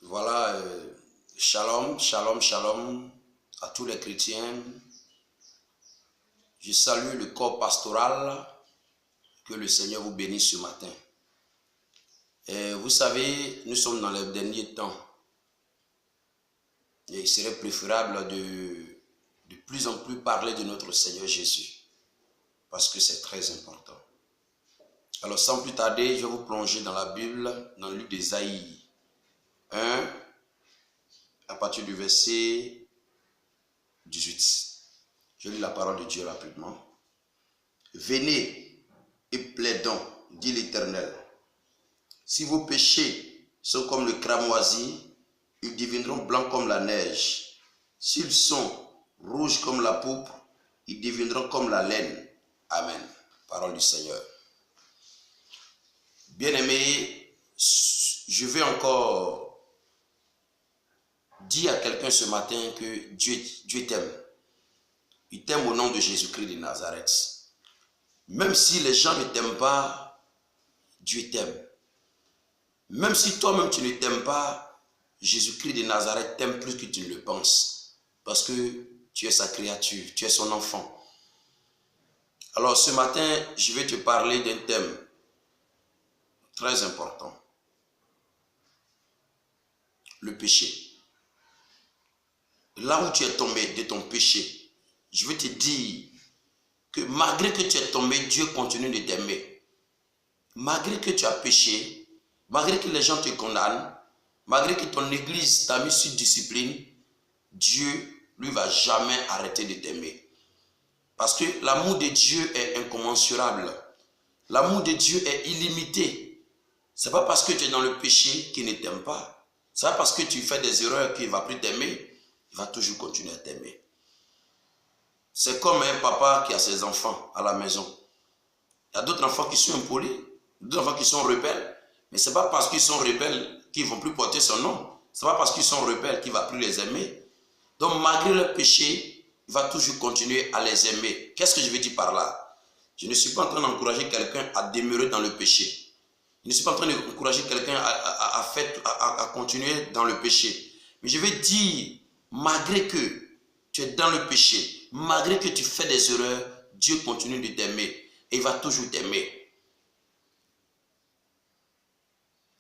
Voilà, shalom, shalom, shalom à tous les chrétiens. Je salue le corps pastoral. Que le Seigneur vous bénisse ce matin. Et vous savez, nous sommes dans les derniers temps. Et il serait préférable de plus en plus parler de notre Seigneur Jésus. Parce que c'est très important. Alors sans plus tarder, je vais vous plonger dans la Bible, dans le livre d'Ésaïe 1, à partir du verset 18. Je lis la parole de Dieu rapidement. Venez et plaidons, dit l'Éternel. Si vos péchés sont comme le cramoisi, ils deviendront blancs comme la neige. S'ils sont rouges comme la pourpre, ils deviendront comme la laine. Amen. Parole du Seigneur. Bien-aimés, je vais encore dire à quelqu'un ce matin que Dieu t'aime. Il t'aime au nom de Jésus-Christ de Nazareth. Même si les gens ne t'aiment pas, Dieu t'aime. Même si toi-même tu ne t'aimes pas, Jésus-Christ de Nazareth t'aime plus que tu ne le penses. Parce que tu es sa créature, tu es son enfant. Alors ce matin, je vais te parler d'un thème très important. Le péché. Là où tu es tombé de ton péché, je vais te dire que malgré que tu es tombé, Dieu continue de t'aimer. Malgré que tu as péché, malgré que les gens te condamnent, malgré que ton église t'a mis sur discipline, Dieu, lui, va jamais arrêter de t'aimer. Parce que l'amour de Dieu est incommensurable. L'amour de Dieu est illimité. Ce n'est pas parce que tu es dans le péché qu'il ne t'aime pas. Ce n'est pas parce que tu fais des erreurs qu'il ne va plus t'aimer. Il va toujours continuer à t'aimer. C'est comme un papa qui a ses enfants à la maison. Il y a d'autres enfants qui sont impolis, d'autres enfants qui sont rebelles. Mais ce n'est pas parce qu'ils sont rebelles qu'ils ne vont plus porter son nom. Ce n'est pas parce qu'ils sont rebelles qu'il ne va plus les aimer. Donc malgré leur péché, il va toujours continuer à les aimer. Qu'est-ce que je veux dire par là? Je ne suis pas en train d'encourager quelqu'un à demeurer dans le péché. Je ne suis pas en train d'encourager quelqu'un à continuer dans le péché. Mais je veux dire, malgré que tu es dans le péché, malgré que tu fais des erreurs, Dieu continue de t'aimer et il va toujours t'aimer.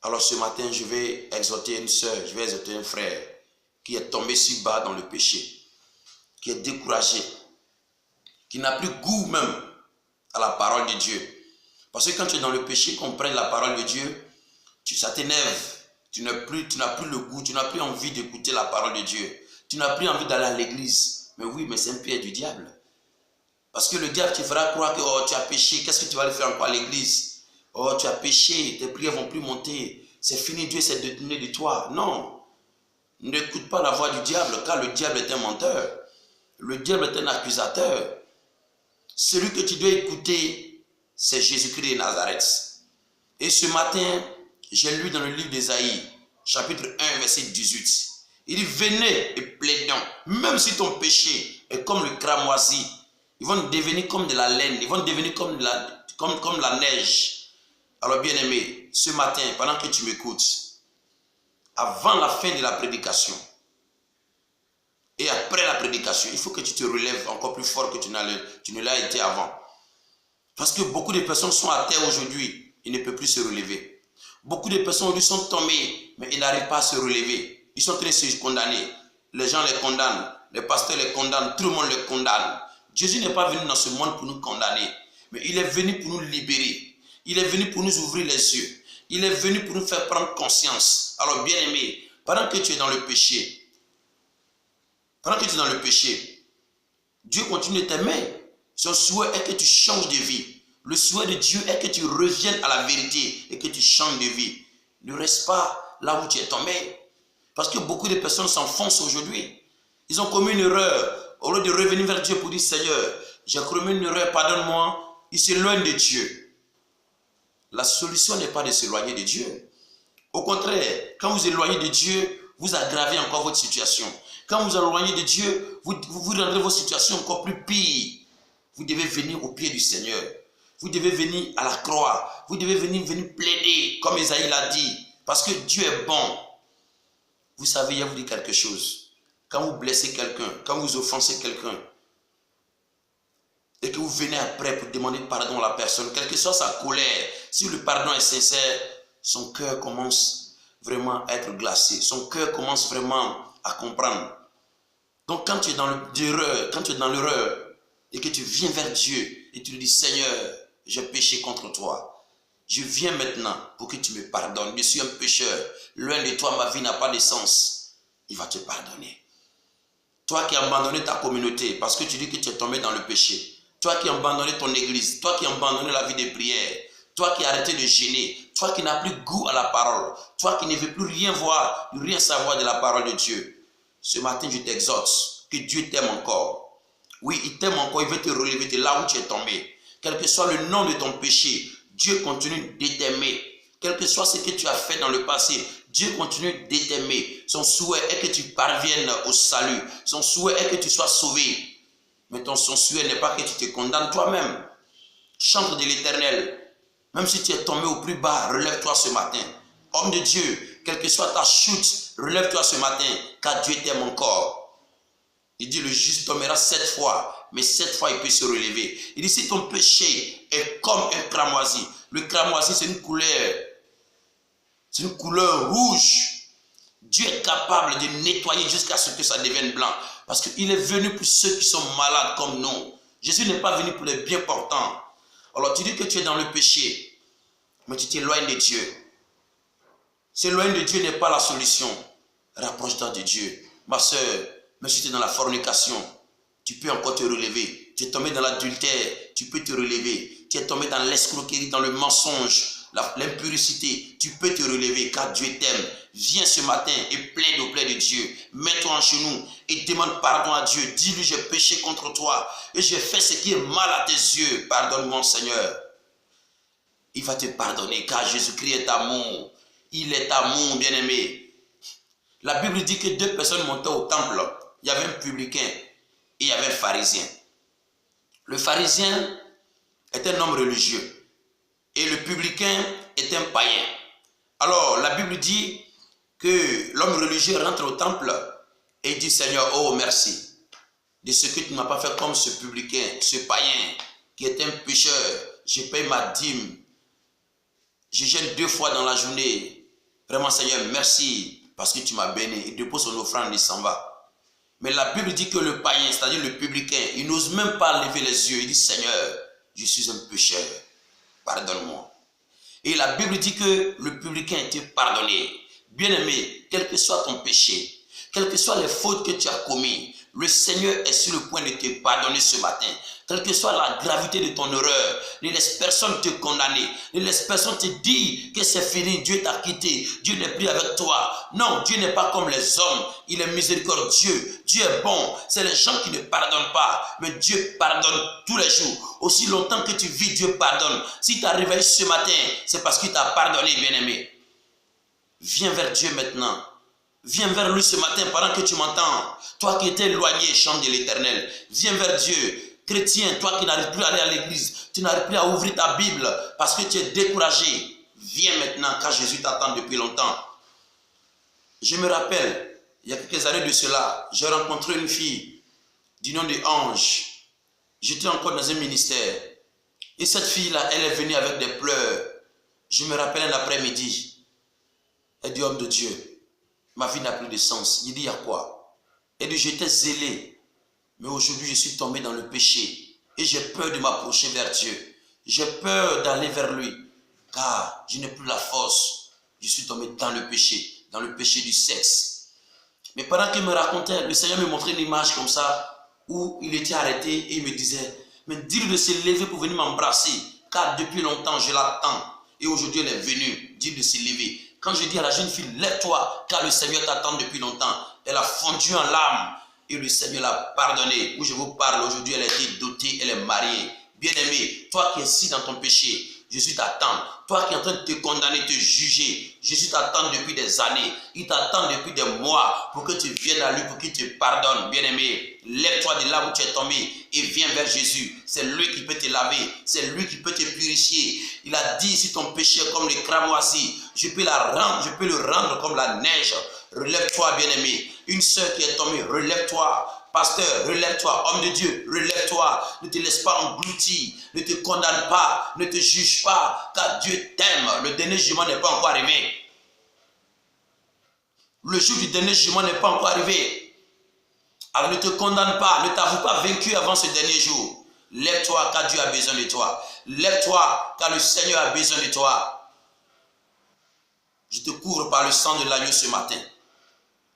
Alors ce matin, je vais exhorter une soeur, je vais exhorter un frère qui est tombé si bas dans le péché, qui est découragé, qui n'a plus goût même à la parole de Dieu. Parce que quand tu es dans le péché, qu'on prenne la parole de Dieu, ça t'énerve. Tu n'as plus le goût, tu n'as plus envie d'écouter la parole de Dieu. Tu n'as plus envie d'aller à l'église. Mais oui, mais c'est un piège du diable. Parce que le diable te fera croire que oh, tu as péché, qu'est-ce que tu vas aller faire encore à l'église? Oh, tu as péché, tes prières ne vont plus monter. C'est fini, Dieu s'est détourné de toi. Non. N'écoute pas la voix du diable, car le diable est un menteur. Le diable est un accusateur. Celui que tu dois écouter, c'est Jésus-Christ de Nazareth. Et ce matin, j'ai lu dans le livre d'Ésaïe, chapitre 1, verset 18. Il dit, venez et plaidons, même si ton péché est comme le cramoisi, ils vont devenir comme de la laine, ils vont devenir comme la neige. Alors bien aimé, ce matin, pendant que tu m'écoutes, avant la fin de la prédication, et après la prédication, il faut que tu te relèves encore plus fort que tu ne l'as été avant. Parce que beaucoup de personnes sont à terre aujourd'hui, ils ne peuvent plus se relever. Beaucoup de personnes aujourd'hui sont tombées, mais ils n'arrivent pas à se relever. Ils sont en train de se condamner. Les gens les condamnent, les pasteurs les condamnent, tout le monde les condamne. Jésus n'est pas venu dans ce monde pour nous condamner, mais il est venu pour nous libérer. Il est venu pour nous ouvrir les yeux. Il est venu pour nous faire prendre conscience. Alors bien aimé, pendant que tu es dans le péché, Dieu continue de t'aimer. Son souhait est que tu changes de vie. Le souhait de Dieu est que tu reviennes à la vérité et que tu changes de vie. Ne reste pas là où tu es tombé. Parce que beaucoup de personnes s'enfoncent aujourd'hui. Ils ont commis une erreur. Au lieu de revenir vers Dieu pour dire, Seigneur, j'ai commis une erreur, pardonne-moi. Ils s'éloignent de Dieu. La solution n'est pas de s'éloigner de Dieu. Au contraire, quand vous éloignez de Dieu, vous aggravez encore votre situation. Quand vous éloignez de Dieu, vous rendrez votre situation encore plus pire. Vous devez venir au pied du Seigneur. Vous devez venir à la croix. Vous devez venir plaider, comme Ésaïe l'a dit. Parce que Dieu est bon. Vous savez, je vous dis quelque chose. Quand vous blessez quelqu'un, quand vous offensez quelqu'un, et que vous venez après pour demander pardon à la personne, quelle que soit sa colère, si le pardon est sincère, son cœur commence vraiment à être glacé. Son cœur commence vraiment à comprendre. Donc quand tu es dans l'erreur, et que tu viens vers Dieu, et tu lui dis, Seigneur, j'ai péché contre toi. Je viens maintenant pour que tu me pardonnes. Je suis un pécheur. Loin de toi, ma vie n'a pas de sens. Il va te pardonner. Toi qui as abandonné ta communauté parce que tu dis que tu es tombé dans le péché. Toi qui as abandonné ton église. Toi qui as abandonné la vie de prière. Toi qui as arrêté de gêner. Toi qui n'as plus goût à la parole. Toi qui ne veux plus rien voir, rien savoir de la parole de Dieu. Ce matin, je t'exhorte que Dieu t'aime encore. Oui, il t'aime encore. Il veut te relever de là où tu es tombé. Quel que soit le nom de ton péché, Dieu continue de t'aimer. Quel que soit ce que tu as fait dans le passé, Dieu continue de t'aimer. Son souhait est que tu parviennes au salut. Son souhait est que tu sois sauvé. Mais son souhait n'est pas que tu te condamnes toi-même. Chante de l'Éternel. Même si tu es tombé au plus bas, relève-toi ce matin. Homme de Dieu, quelle que soit ta chute, relève-toi ce matin, car Dieu t'aime encore. Il dit, le juste tombera 7 fois, mais 7 fois il peut se relever. Il dit, si ton péché est comme un cramoisi, le cramoisi c'est une couleur rouge. Dieu est capable de nettoyer jusqu'à ce que ça devienne blanc. Parce qu'il est venu pour ceux qui sont malades comme nous. Jésus n'est pas venu pour les bien portants. Alors tu dis que tu es dans le péché, mais tu t'éloignes de Dieu. S'éloigner de Dieu n'est pas la solution. Rapproche-toi de Dieu. Ma soeur, même si tu es dans la fornication, tu peux encore te relever. Tu es tombé dans l'adultère, tu peux te relever. Tu es tombé dans l'escroquerie, dans le mensonge, l'impuricité, tu peux te relever car Dieu t'aime. Viens ce matin et plaide auprès de Dieu. Mets-toi en genoux et demande pardon à Dieu. Dis-lui, j'ai péché contre toi et j'ai fait ce qui est mal à tes yeux. Pardonne-moi, Seigneur. Il va te pardonner car Jésus-Christ est amour. Il est amour, bien-aimé. La Bible dit que 2 personnes montaient au temple. Il y avait un publicain et il y avait un pharisien. Le pharisien est un homme religieux et le publicain est un païen. Alors la Bible dit que l'homme religieux rentre au temple et dit, Seigneur, oh merci de ce que tu ne m'as pas fait comme ce publicain, ce païen qui est un pécheur. Je paye ma dîme. Je jeûne 2 fois dans la journée. Vraiment, Seigneur, merci parce que tu m'as béni. Il dépose son offrande, il s'en va. Mais la Bible dit que le païen, c'est-à-dire le publicain, il n'ose même pas lever les yeux. Il dit, Seigneur, je suis un pécheur. Pardonne-moi. Et la Bible dit que le publicain était pardonné. Bien-aimé, quel que soit ton péché, quelles que soient les fautes que tu as commises, le Seigneur est sur le point de te pardonner ce matin. Quelle que soit la gravité de ton erreur, ne laisse personne te condamner. Ne laisse personne te dire que c'est fini, Dieu t'a quitté, Dieu n'est plus avec toi. Non, Dieu n'est pas comme les hommes. Il est miséricordieux. Dieu est bon. C'est les gens qui ne pardonnent pas. Mais Dieu pardonne tous les jours. Aussi longtemps que tu vis, Dieu pardonne. Si tu as réveillé ce matin, c'est parce qu'il t'a pardonné, bien-aimé. Viens vers Dieu maintenant. Viens vers lui ce matin pendant que tu m'entends. Toi qui étais éloigné, chante de l'Éternel. Viens vers Dieu. Chrétien, toi qui n'arrives plus à aller à l'église, tu n'arrives plus à ouvrir ta Bible parce que tu es découragé. Viens maintenant car Jésus t'attend depuis longtemps. Je me rappelle, il y a quelques années de cela, j'ai rencontré une fille du nom de Ange. J'étais encore dans un ministère. Et cette fille-là, elle est venue avec des pleurs. Je me rappelle un après-midi. Elle dit, homme de Dieu, ma vie n'a plus de sens. Il dit, il y a quoi? Elle dit, j'étais zélé. Mais aujourd'hui, je suis tombé dans le péché. Et j'ai peur de m'approcher vers Dieu. J'ai peur d'aller vers lui. Car je n'ai plus la force. Je suis tombé dans le péché du sexe. Mais pendant qu'il me racontait, le Seigneur me montrait une image comme ça, où il était arrêté et il me disait, mais dis-lui de se lever pour venir m'embrasser. Car depuis longtemps, je l'attends. Et aujourd'hui, elle est venue. Dis-lui de se lever. Quand je dis à la jeune fille, lève-toi, car le Seigneur t'attend depuis longtemps. Elle a fondu en larmes. Et le Seigneur l'a pardonné. Où je vous parle aujourd'hui, elle a été dotée, elle est mariée. Bien-aimé, toi qui es ici dans ton péché, Jésus t'attend. Toi qui es en train de te condamner, te juger, Jésus t'attend depuis des années. Il t'attend depuis des mois pour que tu viennes à lui, pour qu'il te pardonne. Bien-aimé, lève-toi de là où tu es tombé et viens vers Jésus. C'est lui qui peut te laver. C'est lui qui peut te purifier. Il a dit, si ton péché est comme les cramoisis, je peux le rendre comme la neige. relève-toi, bien-aimé. Une sœur qui est tombée, relève-toi. Pasteur, relève-toi. Homme de Dieu, relève-toi. Ne te laisse pas engloutir. Ne te condamne pas. Ne te juge pas. Car Dieu t'aime. Le dernier jugement n'est pas encore arrivé. Le jour du dernier jugement n'est pas encore arrivé. Alors ne te condamne pas. Ne t'avoue pas vaincu avant ce dernier jour. Lève-toi car Dieu a besoin de toi. Lève-toi car le Seigneur a besoin de toi. Je te couvre par le sang de l'agneau ce matin.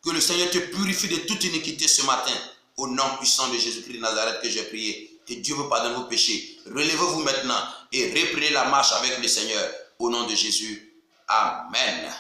Que le Seigneur te purifie de toute iniquité ce matin. Au nom puissant de Jésus-Christ de Nazareth que j'ai prié. Que Dieu vous pardonne vos péchés. Relevez-vous maintenant et reprenez la marche avec le Seigneur. Au nom de Jésus. Amen.